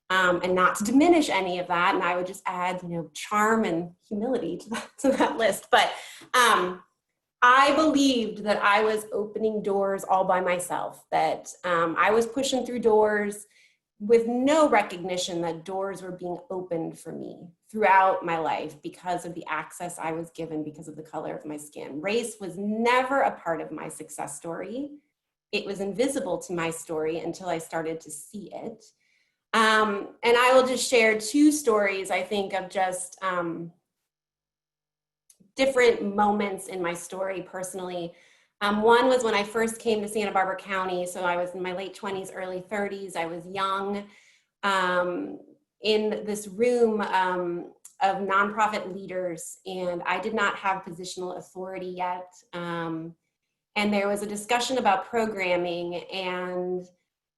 and not to diminish any of that. And I would just add, charm and humility to that list. But I believed that I was opening doors all by myself, that I was pushing through doors with no recognition that doors were being opened for me throughout my life because of the access I was given because of the color of my skin. Race was never a part of my success story. It was invisible to my story until I started to see it. And I will just share two stories, I think, of just different moments in my story personally. One was when I first came to Santa Barbara County. So I was in my late 20s, early 30s. I was young in this room of nonprofit leaders, and I did not have positional authority yet. And there was a discussion about programming, and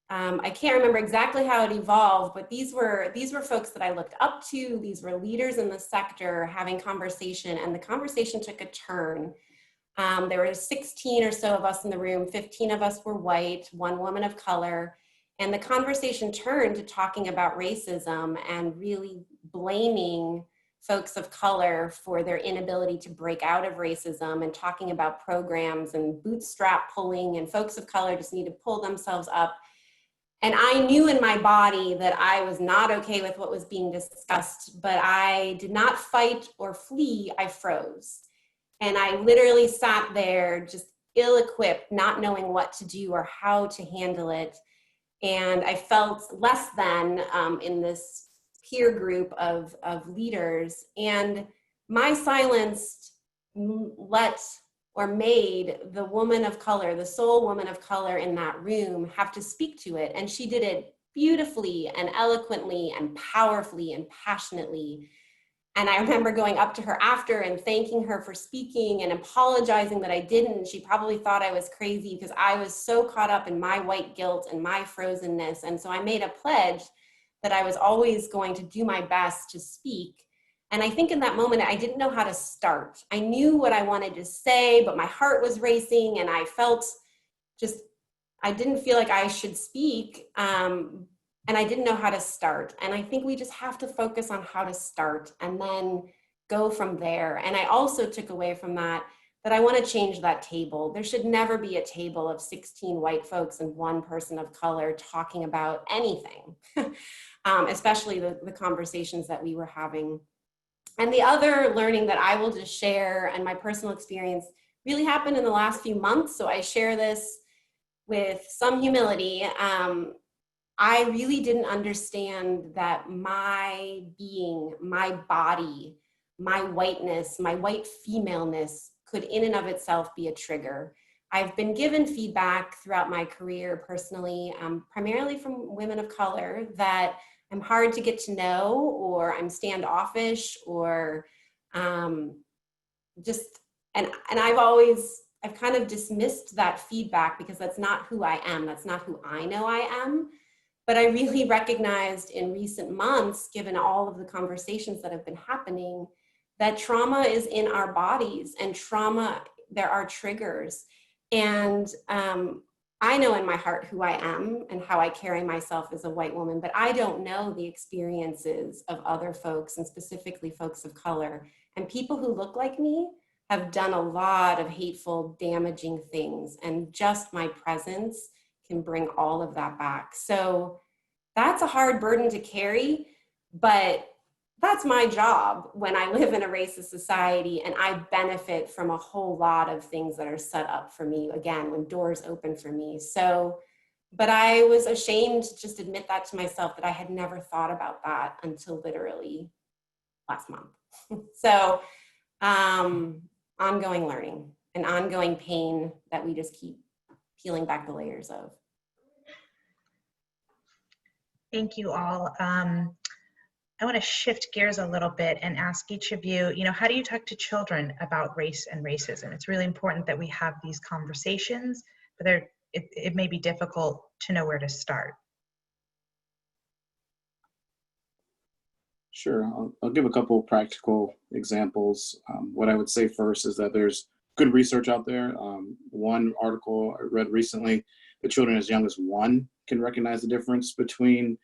I can't remember exactly how it evolved, but these were folks that I looked up to. These were leaders in the sector having conversation, and the conversation took a turn. There were 16 or so of us in the room. 15 of us were white, one woman of color. And the conversation turned to talking about racism and really blaming folks of color for their inability to break out of racism, and talking about programs and bootstrap pulling, and folks of color just need to pull themselves up. And I knew in my body that I was not okay with what was being discussed, but I did not fight or flee, I froze. And I literally sat there just ill-equipped, not knowing what to do or how to handle it. And I felt less than in this peer group of leaders. And my silence made the woman of color, the sole woman of color in that room, have to speak to it. And she did it beautifully and eloquently and powerfully and passionately. And I remember going up to her after and thanking her for speaking and apologizing that I didn't. She probably thought I was crazy because I was so caught up in my white guilt and my frozenness. And so I made a pledge that I was always going to do my best to speak. And I think in that moment, I didn't know how to start. I knew what I wanted to say, but my heart was racing, and I felt I didn't feel like I should speak. And I didn't know how to start. And I think we just have to focus on how to start and then go from there. And I also took away from that I want to change that table. There should never be a table of 16 white folks and one person of color talking about anything, especially the conversations that we were having. And the other learning that I will just share, and my personal experience, really happened in the last few months. So I share this with some humility. I really didn't understand that my being, my body, my whiteness, my white femaleness could in and of itself be a trigger. I've been given feedback throughout my career personally, primarily from women of color, that I'm hard to get to know, or I'm standoffish, or and I've kind of dismissed that feedback because that's not who I am. That's not who I know I am. But I really recognized in recent months, given all of the conversations that have been happening, that trauma is in our bodies, and trauma, there are triggers. And I know in my heart who I am and how I carry myself as a white woman, but I don't know the experiences of other folks, and specifically folks of color. And people who look like me have done a lot of hateful, damaging things, and just my presence can bring all of that back. So that's a hard burden to carry, but that's my job when I live in a racist society, and I benefit from a whole lot of things that are set up for me, again, when doors open for me. So, but I was ashamed to just admit that to myself, that I had never thought about that until literally last month. So, ongoing learning and ongoing pain that we just keep peeling back the layers of. Thank you all. I want to shift gears a little bit and ask each of you, how do you talk to children about race and racism? It's really important that we have these conversations, but it may be difficult to know where to start. Sure, I'll give a couple of practical examples. What I would say first is that there's good research out there. One article I read recently, that children as young as 1 can recognize the difference between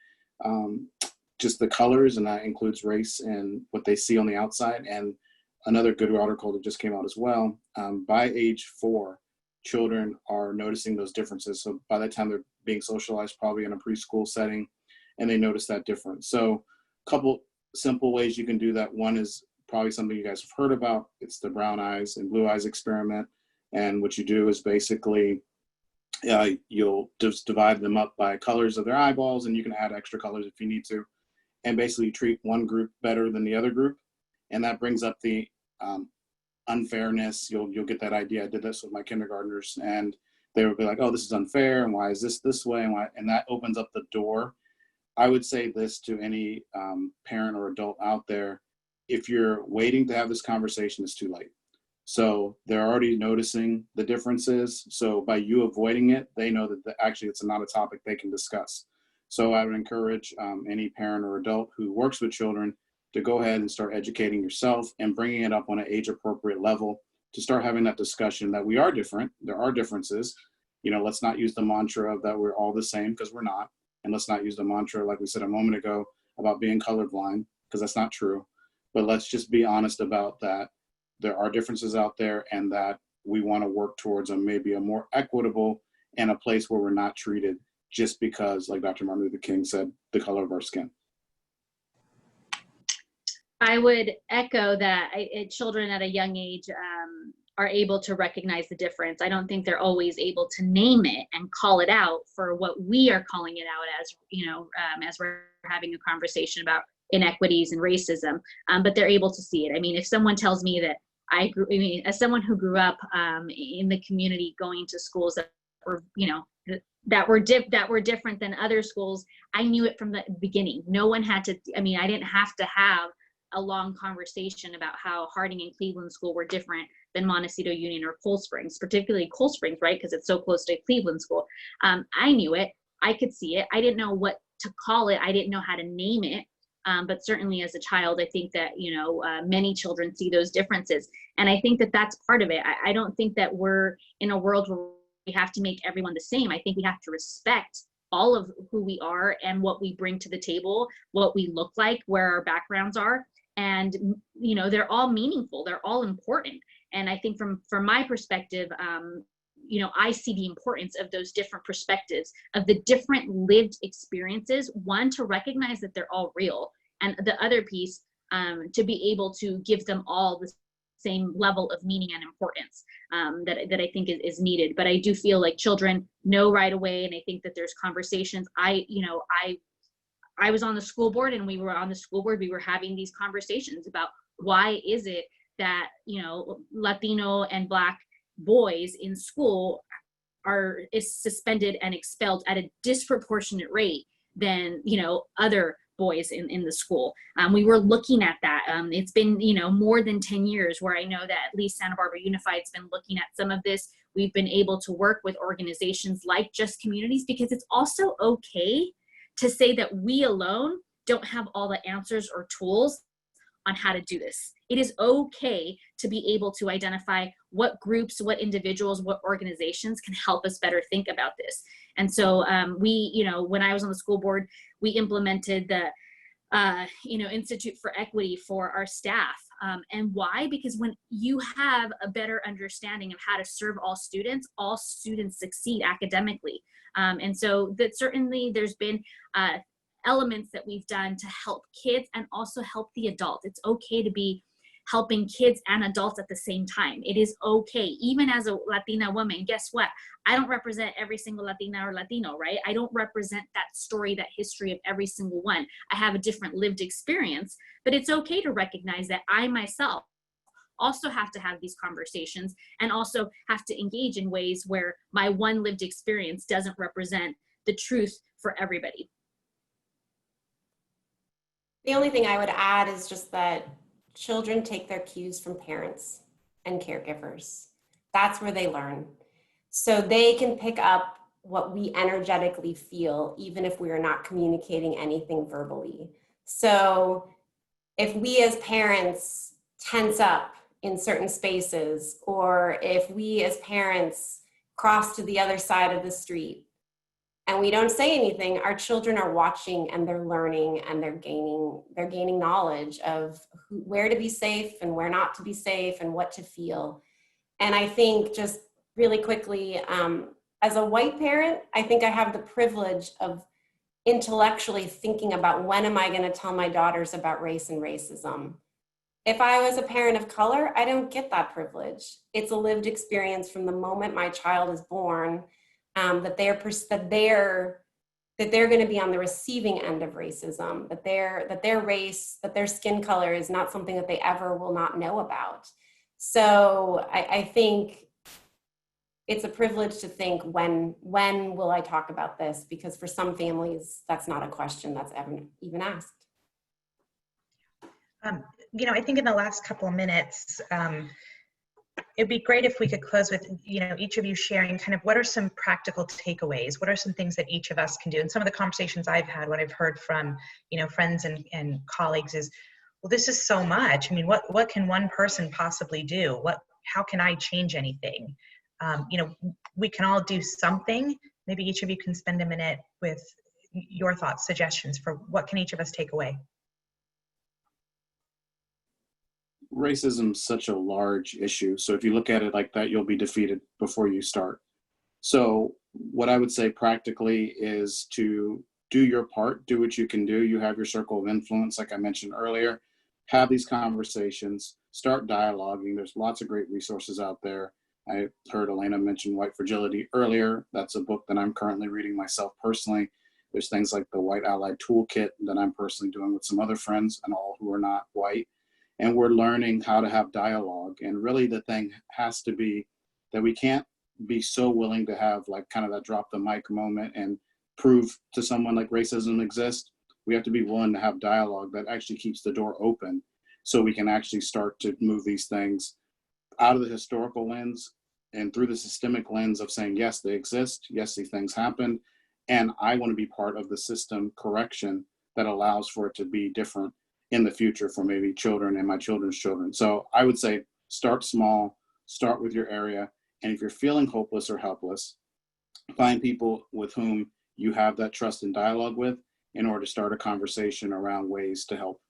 just the colors, and that includes race and what they see on the outside. And another good article that just came out as well, by age 4, children are noticing those differences. So by the time they're being socialized, probably in a preschool setting, and they notice that difference. So a couple simple ways you can do that. One is probably something you guys have heard about. It's the brown eyes and blue eyes experiment. And what you do is basically, you'll just divide them up by colors of their eyeballs, and you can add extra colors if you need to. And basically treat one group better than the other group. And that brings up the unfairness. You'll get that idea. I did this with my kindergartners, and they would be like, oh, this is unfair, and why is this way, and why? And that opens up the door. I would say this to any parent or adult out there: if you're waiting to have this conversation, it's too late. So they're already noticing the differences. So by you avoiding it, they know that actually it's not a topic they can discuss. So I would encourage any parent or adult who works with children to go ahead and start educating yourself and bringing it up on an age-appropriate level, to start having that discussion that we are different. There are differences. Let's not use the mantra of that we're all the same, because we're not. And let's not use the mantra, like we said a moment ago, about being colorblind, because that's not true. But let's just be honest about that. There are differences out there, and that we want to work towards maybe a more equitable and a place where we're not treated just because, like Dr. Martin Luther King said, the color of our skin. I would echo that children at a young age are able to recognize the difference. I don't think they're always able to name it and call it out for what we are calling it out as, as we're having a conversation about inequities and racism, but they're able to see it. I mean, if someone tells me that as someone who grew up in the community, going to schools that were, that were different than other schools, I knew it from the beginning. No one had to, I didn't have to have a long conversation about how Harding and Cleveland School were different than Montecito Union or Cold Springs, particularly Cold Springs, right? Because it's so close to Cleveland School. I knew it, I could see it. I didn't know what to call it. I didn't know how to name it. But certainly as a child, I think that, many children see those differences. And I think that that's part of it. I don't think that we're in a world where we have to make everyone the same. I think we have to respect all of who we are and what we bring to the table, what we look like, where our backgrounds are. And, they're all meaningful. They're all important. And I think from my perspective, I see the importance of those different perspectives, of the different lived experiences, one, to recognize that they're all real, and the other piece, to be able to give them all the same level of meaning and importance that I think is needed. But I do feel like children know right away, and I think that there's conversations. I was on the school board, and we were having these conversations about why is it that, Latino and Black boys in school is suspended and expelled at a disproportionate rate than, other boys in the school. We were looking at that. It's been, more than 10 years where I know that at least Santa Barbara Unified's been looking at some of this. We've been able to work with organizations like Just Communities, because it's also okay to say that we alone don't have all the answers or tools on how to do this. It is okay to be able to identify what groups, what individuals, what organizations can help us better think about this. And so we, you know, when I was on the school board, we implemented the Institute for Equity for our staff. And why? Because when you have a better understanding of how to serve all students succeed academically. And so that certainly there's been elements that we've done to help kids and also help the adults. It's okay to be helping kids and adults at the same time. It is okay. Even as a Latina woman, guess what? I don't represent every single Latina or Latino, right? I don't represent that story, that history of every single one. I have a different lived experience, but it's okay to recognize that I myself also have to have these conversations and also have to engage in ways where my one lived experience doesn't represent the truth for everybody. The only thing I would add is just that children take their cues from parents and caregivers. That's where they learn. So they can pick up what we energetically feel, even if we are not communicating anything verbally. So if we as parents tense up in certain spaces, or if we as parents cross to the other side of the street and we don't say anything, our children are watching and they're learning and they're gaining knowledge of where to be safe and where not to be safe and what to feel. And I think just really quickly, as a white parent, I think I have the privilege of intellectually thinking about when am I going to tell my daughters about race and racism. If I was a parent of color, I don't get that privilege. It's a lived experience from the moment my child is born, that they're going to be on the receiving end of racism, that their race, that their skin color is not something that they ever will not know about. So I think it's a privilege to think, when will I talk about this? Because for some families, that's not a question that's even asked. You know, I think in the last couple of minutes, it'd be great if we could close with, you know, each of you sharing kind of what are some practical takeaways? What are some things that each of us can do? And some of the conversations I've had, what I've heard from, you know, friends and colleagues is, well, this is so much. I mean, what can one person possibly do? How can I change anything? You know, we can all do something. Maybe each of you can spend a minute with your thoughts, suggestions for what can each of us take away? Racism is such a large issue. So if you look at it like that, you'll be defeated before you start. So what I would say practically is to do your part, do what you can do. You have your circle of influence, like I mentioned earlier. Have these conversations, start dialoguing. There's lots of great resources out there. I heard Elena mention White Fragility earlier. That's a book that I'm currently reading myself personally. There's things like the White Ally Toolkit that I'm personally doing with some other friends and all who are not white. And we're learning how to have dialogue. And really the thing has to be that we can't be so willing to have like kind of that drop the mic moment and prove to someone like racism exists. We have to be willing to have dialogue that actually keeps the door open so we can actually start to move these things out of the historical lens and through the systemic lens of saying, yes, they exist. Yes, these things happen. And I want to be part of the system correction that allows for it to be different in the future for maybe children and my children's children. So I would say start small, start with your area. And if you're feeling hopeless or helpless, find people with whom you have that trust and dialogue with in order to start a conversation around ways to help.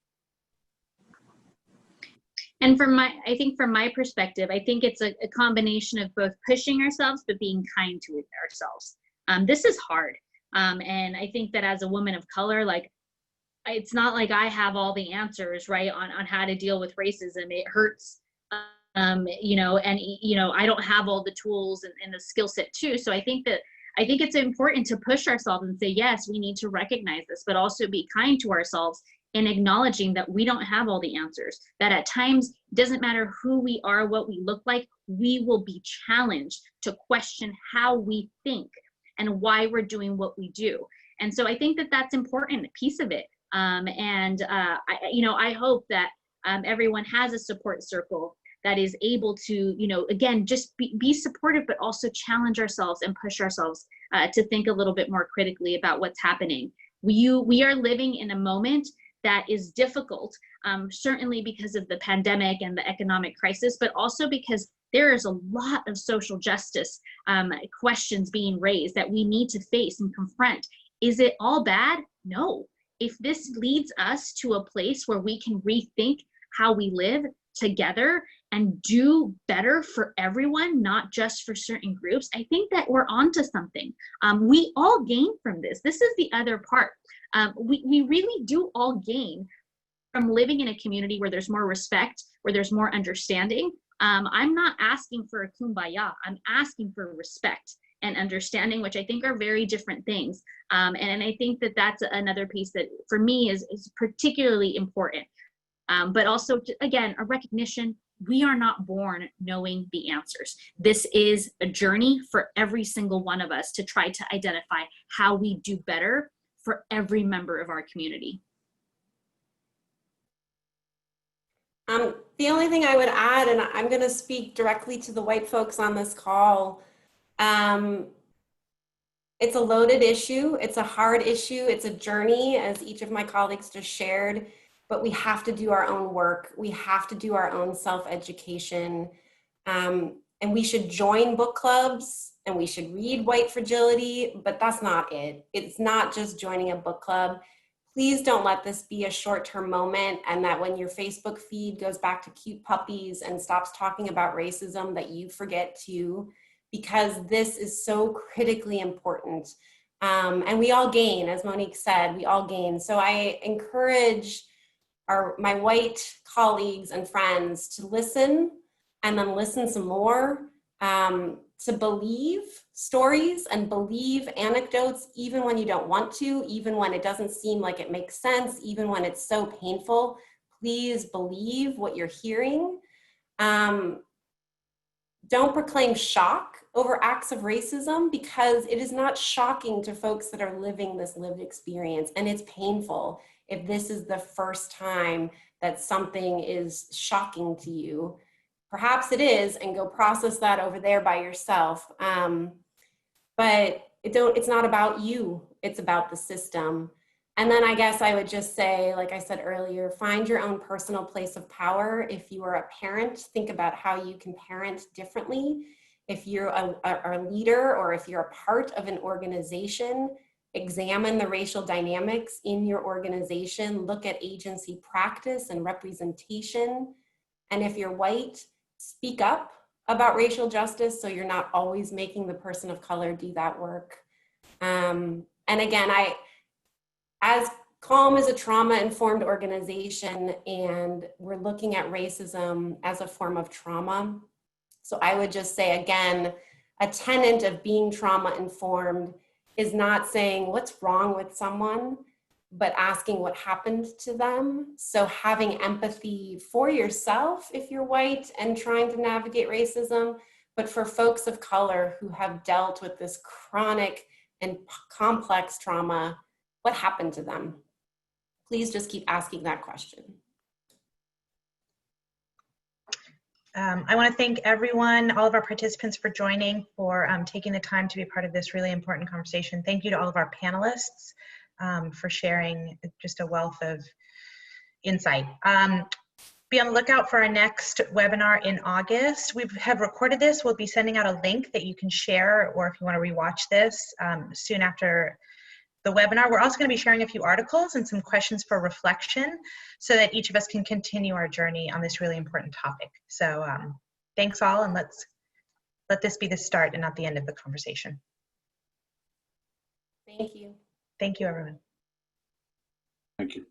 And I think from my perspective, I think it's a combination of both pushing ourselves, but being kind to ourselves. This is hard. And I think that as a woman of color, like, it's not like I have all the answers, right, on how to deal with racism. It hurts, you know, and, you know, I don't have all the tools and the skill set too. So I think it's important to push ourselves and say, yes, we need to recognize this, but also be kind to ourselves in acknowledging that we don't have all the answers, that at times, it doesn't matter who we are, what we look like, we will be challenged to question how we think and why we're doing what we do. And so I think that that's important, a piece of it. I hope that everyone has a support circle that is able to, you know, again, just be supportive, but also challenge ourselves and push ourselves to think a little bit more critically about what's happening. We are living in a moment that is difficult, certainly because of the pandemic and the economic crisis, but also because there is a lot of social justice questions being raised that we need to face and confront. Is it all bad? No. If this leads us to a place where we can rethink how we live together and do better for everyone, not just for certain groups, I think that we're onto something. We all gain from this. This is the other part. We really do all gain from living in a community where there's more respect, where there's more understanding. I'm not asking for a kumbaya. I'm asking for respect and understanding, which I think are very different things. And I think that that's another piece that for me is particularly important. But also, again, a recognition, we are not born knowing the answers. This is a journey for every single one of us to try to identify how we do better for every member of our community. The only thing I would add, and I'm going to speak directly to the white folks on this call, it's a loaded issue. It's a hard issue. It's a journey, as each of my colleagues just shared, but we have to do our own work. We have to do our own self-education. And we should join book clubs and we should read White Fragility, but that's not it. It's not just joining a book club. Please don't let this be a short-term moment, and that when your Facebook feed goes back to cute puppies and stops talking about racism, that you forget to, because this is so critically important. And we all gain, as Monique said, we all gain. So I encourage my white colleagues and friends to listen, and then listen some more, to believe stories and believe anecdotes, even when you don't want to, even when it doesn't seem like it makes sense, even when it's so painful. Please believe what you're hearing. Don't proclaim shock over acts of racism, because it is not shocking to folks that are living this lived experience, and it's painful if this is the first time that something is shocking to you. Perhaps it is, and go process that over there by yourself. But it's not about you, it's about the system. And then I guess I would just say, like I said earlier, find your own personal place of power. If you are a parent, think about how you can parent differently. If you're a leader, or if you're a part of an organization, examine the racial dynamics in your organization, look at agency practice and representation. And if you're white, speak up about racial justice, so you're not always making the person of color do that work. And again, as CALM is a trauma-informed organization, and we're looking at racism as a form of trauma. So I would just say, again, a tenet of being trauma-informed is not saying what's wrong with someone, but asking what happened to them. So having empathy for yourself if you're white and trying to navigate racism, but for folks of color who have dealt with this chronic and complex trauma, what happened to them? Please just keep asking that question. I want to thank everyone, all of our participants, for joining, for taking the time to be part of this really important conversation. Thank you to all of our panelists for sharing just a wealth of insight. Be on the lookout for our next webinar in August. We have recorded this. We'll be sending out a link that you can share, or if you want to rewatch this soon after the webinar. We're also going to be sharing a few articles and some questions for reflection, so that each of us can continue our journey on this really important topic. So thanks all, and let this be the start and not the end of the conversation. Thank you. Thank you, everyone. Thank you.